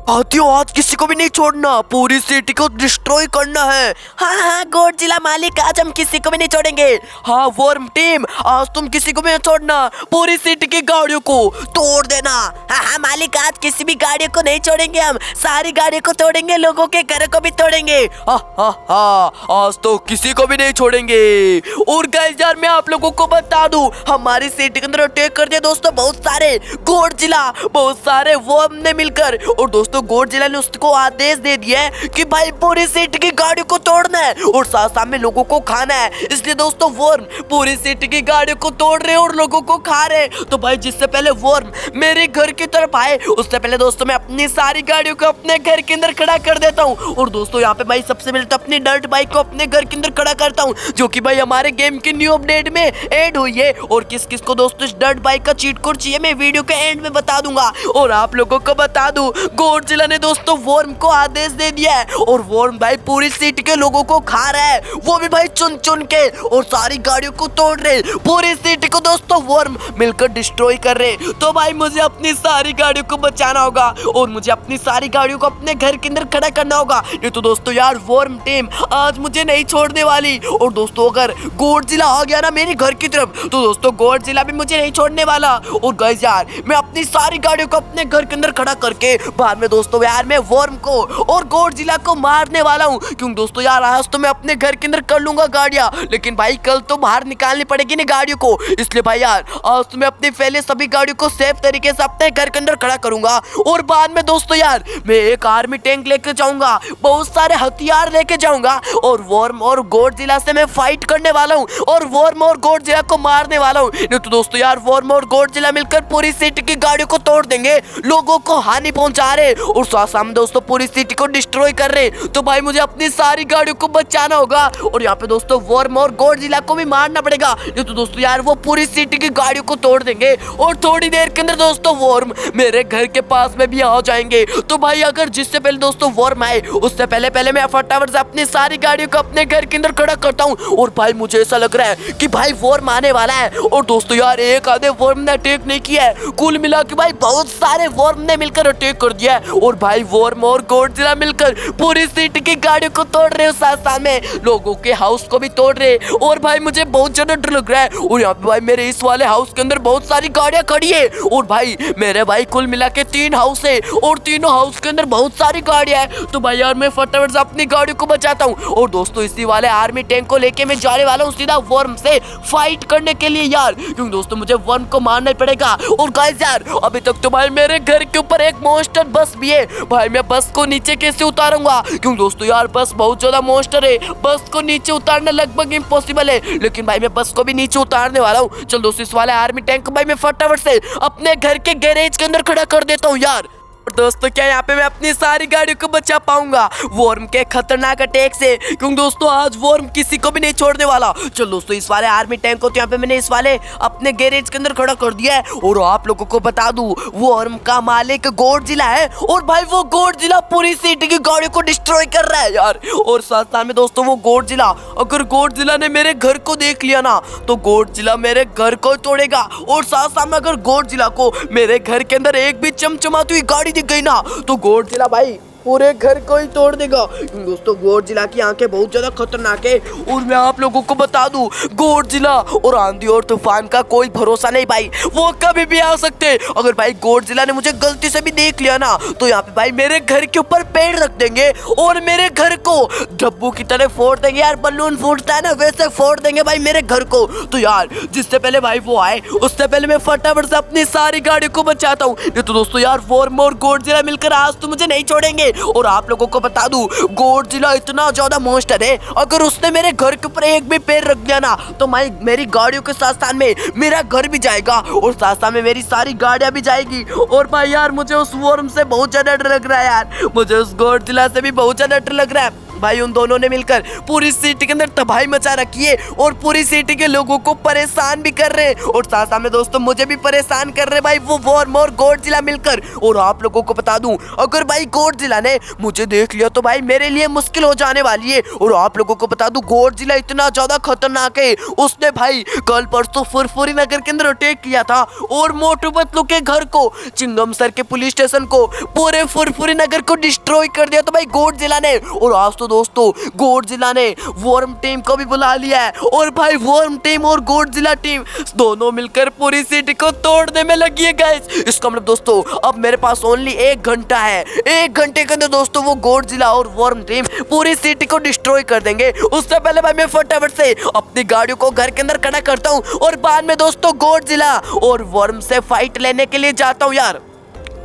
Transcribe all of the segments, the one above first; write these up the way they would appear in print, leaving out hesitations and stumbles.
हाथियों आज किसी को भी नहीं छोड़ना, पूरी सिटी को डिस्ट्रॉय करना है। हाँ हाँ गॉडजिला मालिक, आज हम किसी को भी नहीं छोड़ेंगे। हाँ वर्म टीम, आज तुम किसी को भी नहीं छोड़ना, पूरी सिटी की गाड़ियों को तोड़ देना। हाँ हाँ मालिक, आज किसी भी गाड़ियों को नहीं छोड़ेंगे, हम सारी गाड़ियों को तोड़ेंगे, लोगों के घर को भी तोड़ेंगे। आज तो किसी को भी नहीं छोड़ेंगे। और गाइस यार मैं आप लोगों को बता दूं, हमारी सिटी के अंदर अटैक कर दिया दोस्तों बहुत सारे गॉडजिला, बहुत सारे वर्म ने मिलकर। और दोस्तों गॉडजिला ने उसको आदेश दे दिया है कि भाई पूरी सिटी की गाड़ियों को तोड़ना है और साथ साथ में लोगों को खाना है। इसलिए दोस्तों वर्म पूरी सिटी की गाड़ियों को तोड़ रहे और लोगों को खा रहे। तो भाई जिससे पहले वर्म मेरे घर की तरफ आए उससे पहले दोस्तों मैं अपनी सारी गाड़ियों को अपने घर के अंदर खड़ा कर देता हूँ। और दोस्तों यहाँ पे भाई सबसे पहले तो अपनी डर्ट बाइक को अपने घर के अंदर खड़ा करता हूँ, जो कि भाई हमारे गेम के न्यू अपडेट में ऐड हुई है। और किस किस को दोस्तों इस डर्ट बाइक का चीट कोड चाहिए मैं वीडियो के एंड में बता दूंगा। और आप लोगों को बता दूं गॉडजिला ने दोस्तों वर्म को आदेश दे दिया है और वर्म भाई पूरी सिटी के लोगों को खा रहा है, वो भी भाई चुन चुन के, और सारी गाड़ियों को तोड़ रहे। पूरी सिटी को दोस्तों वर्म मिलकर डिस्ट्रॉय कर रहे। तो भाई मुझे अपनी सारी गाड़ियों को बचाना होगा और मुझे अपनी सारी गाड़ियों को अपने घर के अंदर खड़ा करना होगा, नहीं तो दोस्तों यार वर्म टीम आज मुझे नहीं छोड़ने वाली। और दोस्तों अगर गॉडजिला आ गया ना मेरे घर की तरफ तो दोस्तों गॉडजिला भी मुझे नहीं छोड़ने वाला। और गाइस यार मैं अपनी सारी गाड़ियों को अपने घर के अंदर खड़ा करके बाद में दोस्तों यार मैं वर्म को और गॉडजिला को मारने वाला हूँ। क्योंकि दोस्तों यार आज तो मैं अपने घर के अंदर कर लूंगा गाड़ियां, लेकिन भाई कल तो बाहर निकालनी पड़ेगी ना गाड़ियों को। इसलिए भाई यार आज तो मैं अपने पहले सभी गाड़ियों को सेफ तरीके से अपने घर के अंदर खड़ा करूंगा और बाद में दोस्तों यार मैं एक आर्मी टैंक लेके जाऊंगा, बहुत सारे हथियार लेके जाऊंगा और वर्म और गॉडजिला से मैं फाइट करने वाला हूँ और वर्म और गॉडजिला को मारने वाला हूँ। नहीं तो दोस्तों यार वर्म और गॉडजिला मिलकर पूरी सिटी की गाड़ियों को तोड़ देंगे, लोगों को हानि पहुंचा रहे और साथ साथ दोस्तों पूरी सिटी को डिस्ट्रॉय कर रहे। तो भाई मुझे अपनी सारी गाड़ियों को बचाना होगा और यहाँ पे दोस्तों वर्म और गॉडजिला को भी मारना पड़ेगा, नहीं तो दोस्तों यार वो पूरी सिटी की गाड़ियों को तोड़ देंगे और थोड़ी देर के अंदर दोस्तों वर्म मेरे घर के पास में भी आ जाएंगे। तो भाई अगर जिससे पहले दोस्तों वर्म आए उससे पहले मैं फटाफट से अपनी सारी गाड़ियों को अपने घर के अंदर खड़ा करता हूँ। और भाई मुझे ऐसा लग रहा है कि भाई वर्म आने वाला है और दोस्तों यार एक आधे वर्म ने अटैक नहीं किया है, कुल मिला के भाई बहुत सारे वर्म ने मिलकर अटैक कर दिया है। और भाई वर्म और गॉडजिला मिलकर पूरी सिटी की गाड़ियों को तोड़ रहे हो, साथ साथ में लोगों के हाउस को भी तोड़ रहे। और भाई मुझे बहुत ज्यादा डर लग रहा है। और यहाँ पे भाई मेरे इस वाले हाउस के अंदर बहुत सारी गाड़ियां खड़ी है और भाई मेरे भाई कुल मिला के 3 हाउस है और तीनों हाउस के अंदर बहुत सारी गाड़ियां है। तो भाई यार मैं फटाफट से अपनी गाड़ियों को बचाता हूँ और दोस्तों इसी वाले आर्मी टैंक को लेके मैं जाने वाला हूँ सीधा वर्म से फाइट करने के लिए यार, क्योंकि दोस्तों मुझे वर्म को मारना ही पड़ेगा। और गाइस यार अभी तक तो भाई मेरे घर के ऊपर एक मॉन्स्टर बस भी है, भाई मैं बस को नीचे कैसे उतारूंगा, क्योंकि दोस्तों यार बस बहुत ज्यादा मॉन्स्टर है, बस को नीचे उतारना लगभग इम्पॉसिबल है, लेकिन भाई मैं बस को भी नीचे उतारने वाला हूँ। चल दोस्तों इस वाले आर्मी टैंक को भाई मैं फटाफट से अपने घर के गैरेज के अंदर खड़ा कर देता हूँ यार। दोस्तों क्या यहाँ पे मैं अपनी सारी गाड़ियों को बचा पाऊंगा वर्म के खतरनाक अटैक से, क्योंकि दोस्तों आज वर्म किसी को भी नहीं छोड़ने वाला। चलो दोस्तों इस वाले आर्मी टैंक को तो यहाँ पे मैंने इस वाले अपने गैरेज के अंदर खड़ा कर दिया है। और आप लोगों को बता दूं वर्म का मालिक गॉडजिला है और भाई वो गॉडजिला पूरी सिटी की गाड़ियों को डिस्ट्रॉय कर रहा है यार। और साथ साथ में दोस्तों वो गॉडजिला, अगर गॉडजिला ने मेरे घर को देख लिया ना तो गॉडजिला मेरे घर को तोड़ेगा। और साथ साथ में अगर गॉडजिला को मेरे घर के अंदर एक भी चमचमाती हुई गाड़ी दिख गई ना तो गॉडजिला भाई पूरे घर को ही तोड़ देगा। दोस्तों गॉडजिला की आंखें बहुत ज्यादा खतरनाक है और मैं आप लोगों को बता दूं गॉडजिला और आंधी और तूफान का कोई भरोसा नहीं भाई, वो कभी भी आ सकते। अगर भाई गॉडजिला ने मुझे गलती से भी देख लिया ना तो यहाँ पे भाई मेरे घर के ऊपर पेड़ रख देंगे और मेरे घर को डब्बू की तरह फोड़ देंगे यार, बलून फूटता है ना वैसे फोड़ देंगे भाई मेरे घर को। तो यार जिससे पहले भाई वो आए उससे पहले मैं फटाफट से अपनी सारी गाड़ियों को बचाता हूँ, नहीं तो दोस्तों यार वर्म और गॉडजिला मिलकर आज तो मुझे नहीं छोड़ेंगे। और आप लोगों को बता दूं गॉडजिला इतना ज्यादा मॉन्स्टर है, अगर उसने मेरे घर के ऊपर एक भी पैर रख दिया ना तो मेरी गाड़ियों के साथ साथ में मेरा घर भी जाएगा और साथ साथ में मेरी सारी गाड़ियां भी जाएगी। और भाई यार मुझे उस वर्म से बहुत ज्यादा डर लग रहा है यार, मुझे उस गॉडजिला से भी बहुत ज्यादा डर लग रहा है। भाई उन दोनों ने मिलकर पूरी सिटी के अंदर तबाही मचा रखी है और पूरी सिटी के लोगों को परेशान भी कर रहे हैं और साथ साथ में दोस्तों मुझे भी परेशान कर रहे भाई वो वॉर्म और गॉडजिला मिलकर। और आप लोगों को बता दूं, अगर भाई गॉडजिला ने मुझे देख लिया तो भाई मेरे लिए मुश्किल हो जाने वाली है। और आप लोगों को बता दूं गॉडजिला इतना ज्यादा खतरनाक है, उसने भाई कल परसों फुरफुरी नगर के अंदर अटैक किया था और मोटू पतलू के घर को, चिंगम सर के पुलिस स्टेशन को, पूरे फुरफुरी नगर को डिस्ट्रॉय कर दिया तो भाई गॉडजिला ने। और आज तो दोस्तों गॉडजिला ने वॉर्म टीम को भी बुला लिया है और भाई वॉर्म टीम और गॉडजिला टीम दोनों मिलकर पूरी सिटी को तोड़ने में लगी है गाइस। इसका मतलब दोस्तों अब मेरे पास ओनली 1 घंटा है, 1 घंटे के अंदर दोस्तों वो गॉडजिला और वॉर्म टीम पूरी सिटी को डिस्ट्रॉय कर देंगे। उससे पहले भाई मैं फटाफट से अपनी गाड़ियों को घर के अंदर खड़ा करता हूँ और बाद में दोस्तों गॉडजिला और वॉर्म से फाइट लेने के लिए जाता हूँ यार।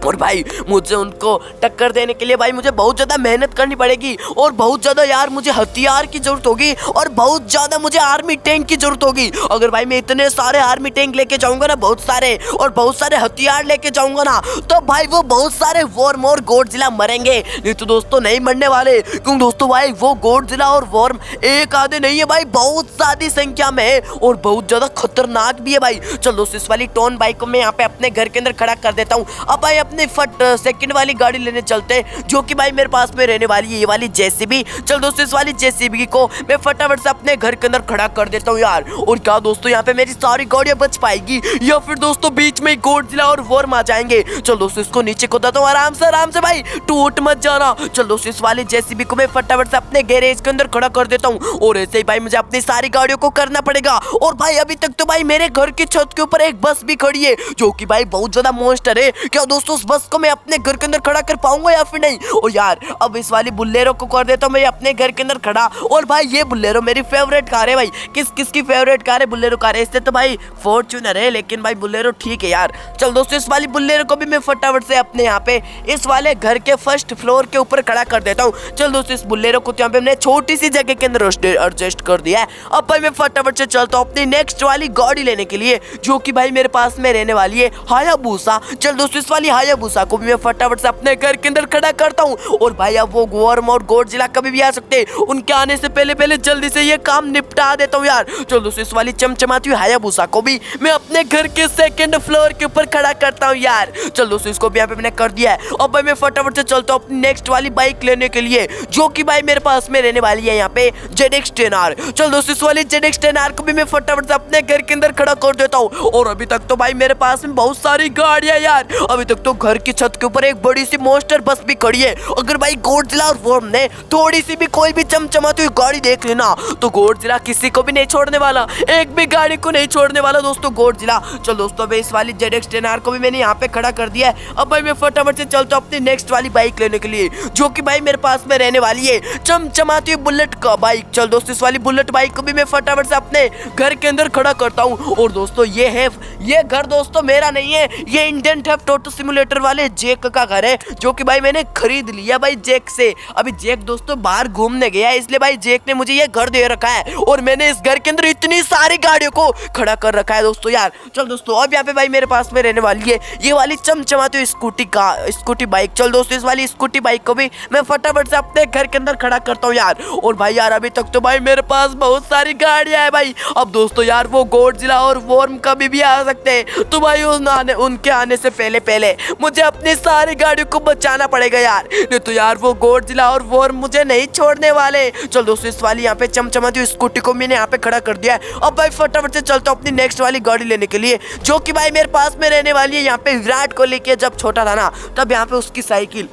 और भाई मुझे उनको टक्कर देने के लिए भाई मुझे बहुत ज़्यादा मेहनत करनी पड़ेगी और बहुत ज़्यादा यार मुझे हथियार की ज़रूरत होगी और बहुत ज़्यादा मुझे आर्मी टैंक की ज़रूरत होगी। अगर भाई मैं इतने सारे आर्मी टैंक लेके जाऊंगा ना, बहुत सारे और बहुत सारे हथियार लेके जाऊंगा ना, तो भाई वो बहुत सारे वॉर्म और गॉडजिला मरेंगे। नहीं तो दोस्तों नहीं मरने वाले, क्योंकि दोस्तों भाई वो गॉडजिला और वॉर्म एक आधे नहीं है भाई, बहुत ज़्यादा संख्या में है और बहुत ज़्यादा खतरनाक भी है भाई। चलो दोस्तों इस वाली टोन बाइक को मैं यहाँ पे अपने घर के अंदर खड़ा कर देता हूँ। अब भाई अपने फट सेकंड वाली गाड़ी लेने चलते हैं जो कि भाई मेरे पास में रहने वाली है, ये वाली जेसीबी। चल दोस्तों इस वाली जेसीबी को मैं फटाफट से अपने घर के अंदर खड़ा कर देता हूँ यार। और क्या दोस्तों यहाँ पे मेरी सारी गाड़ियां बच पाएगी या फिर दोस्तों बीच में गॉडजिला और वॉर्म आ जाएंगे। चल दोस्तों इसको नीचे कूदाता हूँ आराम से भाई, टूट मत जाना। चल दोस्तों इस वाली जेसीबी को मैं फटाफट से अपने गैरेज के अंदर खड़ा कर देता हूँ और ऐसे ही भाई मुझे अपनी सारी गाड़ियों को करना पड़ेगा। और भाई अभी तक तो भाई मेरे घर की छत के ऊपर एक बस भी खड़ी है जो कि भाई बहुत ज्यादा मॉन्स्टर है। क्या दोस्तों उस बस को मैं अपने घर के अंदर खड़ा कर पाऊंगा या फिर नहीं? और यार अब इस वाली बुलेरो को कर देता हूं मैं अपने घर के अंदर खड़ा। और भाई ये बुलेरो मेरी फेवरेट कार है भाई। किसकी फेवरेट कार है? बुलेरो कार है। इससे तो भाई फॉर्च्यूनर है लेकिन भाई बुलेरो ठीक है यार। चल दोस्तों इस वाली बुलेरो को भी मैं फटाफट से अपने यहाँ पे इस वाले घर के फर्स्ट फ्लोर के ऊपर खड़ा कर देता हूँ। चल दोस्तों इस बुलेरो को यहाँ पे हमने छोटी सी जगह के अंदर एडजस्ट कर दिया है। अब भाई मैं फटाफट से चलता हूँ अपनी नेक्स्ट वाली गाड़ी लेने के लिए जो कि भाई मेरे पास में रहने वाली है हायाबुसा। चल दोस्तों इस वाली हायाबुसा को भी मैं फटाफट से अपने घर के अंदर खड़ा करता हूँ। और भाई अब वो वॉर्म और गॉडजिला कभी भी आ सकते हैं, उनके आने से पहले जल्दी से ये काम निपटा देता हूँ यार। चलो दोस्तों इस वाली चमचमाती हुई हायाबुसा को भी मैं अपने घर के सेकंड फ्लोर के ऊपर खड़ा करता हूँ यार। चलो दोस्तों इसको भी यहाँ पे मैंने कर दिया है। अब भाई मैं फटाफट से चलता हूँ अपनी नेक्स्ट वाली बाइक लेने के लिए जो कि भाई मेरे पास में रहने वाली है यहाँ पे ZX-10R। चलो दोस्तों इस वाली ZX-10R को भी मैं फटाफट से अपने घर के अंदर खड़ा कर देता हूँ। और अभी तक तो भाई मेरे पास में बहुत सारी गाड़ियां यार, अभी तक तो घर की छत के ऊपर एक बड़ी सी मॉन्स्टर बस भी खड़ी है। अगर भाई गॉडजिला और वॉर्म ने थोड़ी सी भी कोई भी चमचमाती हुई गाड़ी देख लेना तो गॉडजिला किसी को भी नहीं छोड़ने वाला, एक भी गाड़ी को नहीं छोड़ने वाला दोस्तों गॉडजिला। चलो दोस्तों अब इस वाली ZX-10R को भी मैंने यहाँ पे खड़ा कर दिया है। अब भाई मैं फटाफट से चलता हूँ अपनी नेक्स्ट वाली बाइक लेने के लिए जो कि भाई मेरे पास में रहने वाली है चमचमाती हुई बुलेट का बाइक। चल दोस्तों इस वाली बुलेट बाइक को भी मैं फटाफट से अपने घर के अंदर खड़ा करता हूँ। और दोस्तों ये घर दोस्तों मेरा नहीं है, ये इंडियन थेफ्ट ऑटो सिमुलेटर वाले जैक का घर है जो कि भाई मैंने खरीद लिया भाई जैक से। अभी जैक दोस्तों बाहर घूमने गया है इसलिए भाई जैक ने मुझे ये घर दे रखा है और मैंने इस घर के अंदर इतनी सारी गाड़ियों को खड़ा कर रखा है दोस्तों यार। चल दोस्तों अब यहाँ पे भाई मेरे पास में रहने वाली है ये वाली चमचमाती हुई स्कूटी बाइक। चल दोस्तों इस वाली स्कूटी बाइक को भी मैं फटाफट से अपने घर के अंदर खड़ा करता हूँ यार। और भाई यार अभी तक तो भाई मेरे पास बहुत सारी गाड़ियां है भाई। अब दोस्तों यार वो गॉडजिला और वॉर्म कभी भी आ सकते हैं तो भाई उनके आने से पहले मुझे अपनी सारी गाड़ियों को बचाना पड़ेगा यार, नहीं तो यार वो गॉडजिला और वॉर्म मुझे नहीं छोड़ने वाले। चल दोस्तों इस वाली यहाँ पे चमचमाती हुई स्कूटी को मैंने यहाँ पे खड़ा कर दिया है। अब भाई फटाफट से चलता हूँ अपनी नेक्स्ट वाली गाड़ी लेने के लिए जो कि भाई मेरे पास में रहने वाली है यहाँ पे विराट कोहली के जब छोटा था ना तब यहाँ पे उसकी साइकिल।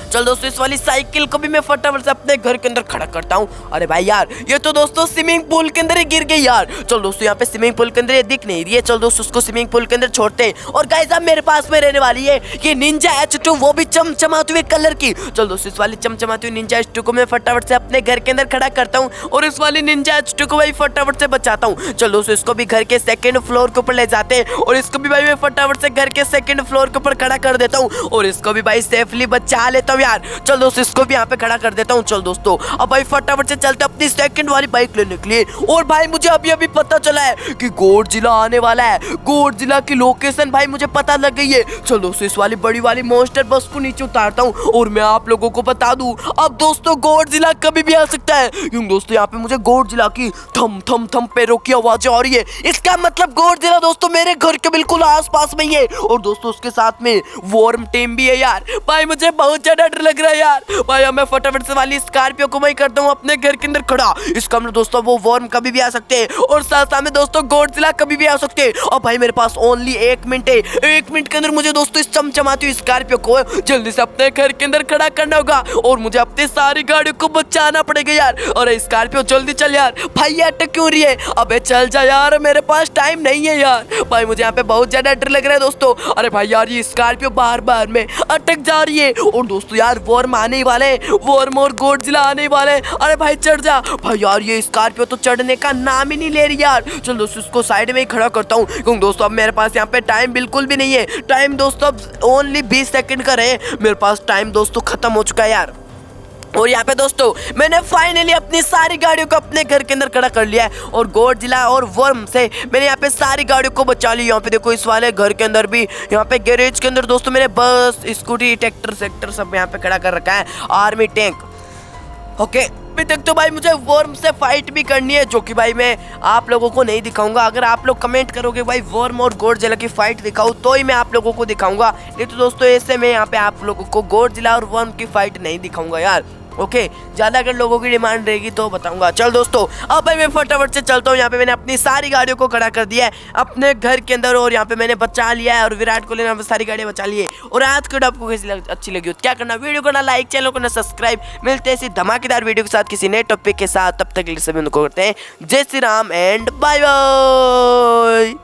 चल दोस्तों इस वाली साइकिल को भी मैं फटाफट से अपने घर के अंदर खड़ा करता हूँ। अरे भाई यार ये तो दोस्तों स्विमिंग पूल के अंदर ही गिर गई यार। चल दोस्तों यहाँ पे स्विमिंग पूल के अंदर ये दिख नहीं रही है। चल दोस्तों उसको स्विमिंग पूल के अंदर छोड़ते हैं। और गाइस अब मेरे पास में रहने वाली है ये निंजा H2, वो भी चमचमाते हुए कलर की। चल दोस्तों इस वाली चमचमाती हुई निंजा H2 को मैं फटाफट से अपने घर के अंदर खड़ा करता हूँ और इस वाली निंजा H2 को भाई फटाफट से बचाता हूँ। चल दोस्तों इसको भी घर के सेकंड फ्लोर के ऊपर ले जाते हैं और इसको भी भाई मैं फटाफट से घर के सेकंड फ्लोर के ऊपर खड़ा कर देता हूँ और इसको भी भाई सेफली बचा लेता सोचता हूँ यार। चल दोस्त इसको भी यहाँ पे खड़ा कर देता हूँ। चल दोस्तों अब भाई फटाफट से चलते अपनी सेकंड वाली बाइक लेने के लिए। और भाई मुझे अभी अभी पता चला है कि गॉडजिला आने वाला है। गॉडजिला की लोकेशन भाई मुझे पता लग गई है। चल दोस्तों इस वाली बड़ी वाली मॉन्स्टर बस को नीचे उतारता हूँ और मैं आप लोगों को बता दूं अब दोस्तों गॉडजिला कभी भी आ सकता है। क्योंकि दोस्तों यहाँ पे मुझे गॉडजिला की थम थम थम पैरों की आवाज आ रही है। इसका मतलब गॉडजिला दोस्तों मेरे घर के बिल्कुल आसपास में ही है। और दोस्तों उसके साथ में वॉर्म टीम भी है यार। भाई मुझे बहुत ज्यादा डर लग रहा है यार। भाई मैं फटाफट से वाली स्कॉर्पियो को मैं करता हूँ अपने घर के अंदर खड़ा। इसका मतलब दोस्तों वो वॉर्म कभी भी आ सकते हैं और साथ में दोस्तों गॉडजिला कभी भी आ सकते हैं। और भाई मेरे पास ओनली 1 मिनट है। 1 मिनट के अंदर मुझे दोस्तों इस चमचमाती हुई स्कॉर्पियो को जल्दी से अपने घर के अंदर खड़ा करना होगा और मुझे अपनी सारी गाड़ियों को बचाना पड़ेगा यार। अरे स्कॉर्पियो जल्दी चल यार। भाई ये अटक क्यों रही है? अबे चल जा यार, मेरे पास टाइम नहीं है यार। भाई मुझे यहाँ पे बहुत ज्यादा डर लग रहा है दोस्तों। अरे भाई यार ये स्कॉर्पियो बार बार में अटक जा रही है। और दोस्तों यार वॉर्म आने ही वाले, वॉर्म और गॉडजिला आने वाले। अरे भाई चढ़ जा। भाई यार ये स्कॉर्पियो तो चढ़ने का नाम ही नहीं ले रही यार। चल दोस्तों इसको साइड में ही खड़ा करता हूँ क्योंकि दोस्तों अब मेरे पास यहाँ पे टाइम बिल्कुल भी नहीं है। टाइम दोस्तों अब ओनली 20 सेकंड का रहे। मेरे पास टाइम दोस्तों खत्म हो चुका है यार। और यहाँ पे दोस्तों मैंने फाइनली अपनी सारी गाड़ियों को अपने घर के अंदर खड़ा कर लिया है और गॉडजिला और वर्म से मैंने यहाँ पे सारी गाड़ियों को बचा ली। यहाँ पे देखो इस वाले घर के अंदर भी, यहाँ पे गैरेज के अंदर दोस्तों मैंने बस स्कूटी ट्रैक्टर सेक्टर सब यहाँ पे खड़ा कर रखा है, आर्मी टैंक। ओके अभी तक तो भाई मुझे वर्म से फाइट भी करनी है जो कि भाई मैं आप लोगों को नहीं दिखाऊंगा। अगर आप लोग कमेंट करोगे भाई वर्म और गॉडजिला की फाइट दिखाऊं तो ही मैं आप लोगों को दिखाऊंगा। नहीं तो दोस्तों ऐसे मैं यहाँ पे आप लोगों को गॉडजिला और वर्म की फाइट नहीं दिखाऊंगा यार। ओके ज्यादा अगर लोगों की डिमांड रहेगी तो बताऊंगा। चल दोस्तों अब भाई मैं फटाफट से चलता हूँ। यहाँ पे मैंने अपनी सारी गाड़ियों को खड़ा कर दिया है अपने घर के अंदर और यहाँ पे मैंने बचा लिया है और विराट कोहली ने सारी गाड़ियाँ बचा ली है। और आज की वीडियो आपको कैसी अच्छी लगी हो क्या करना, वीडियो करना लाइक, चैनल को करना सब्सक्राइब। मिलते हैं इसी धमाकेदार वीडियो के साथ किसी नए टॉपिक के साथ। तब तक के लिए सभी उनको करते हैं जय Shri Ram and bye bye.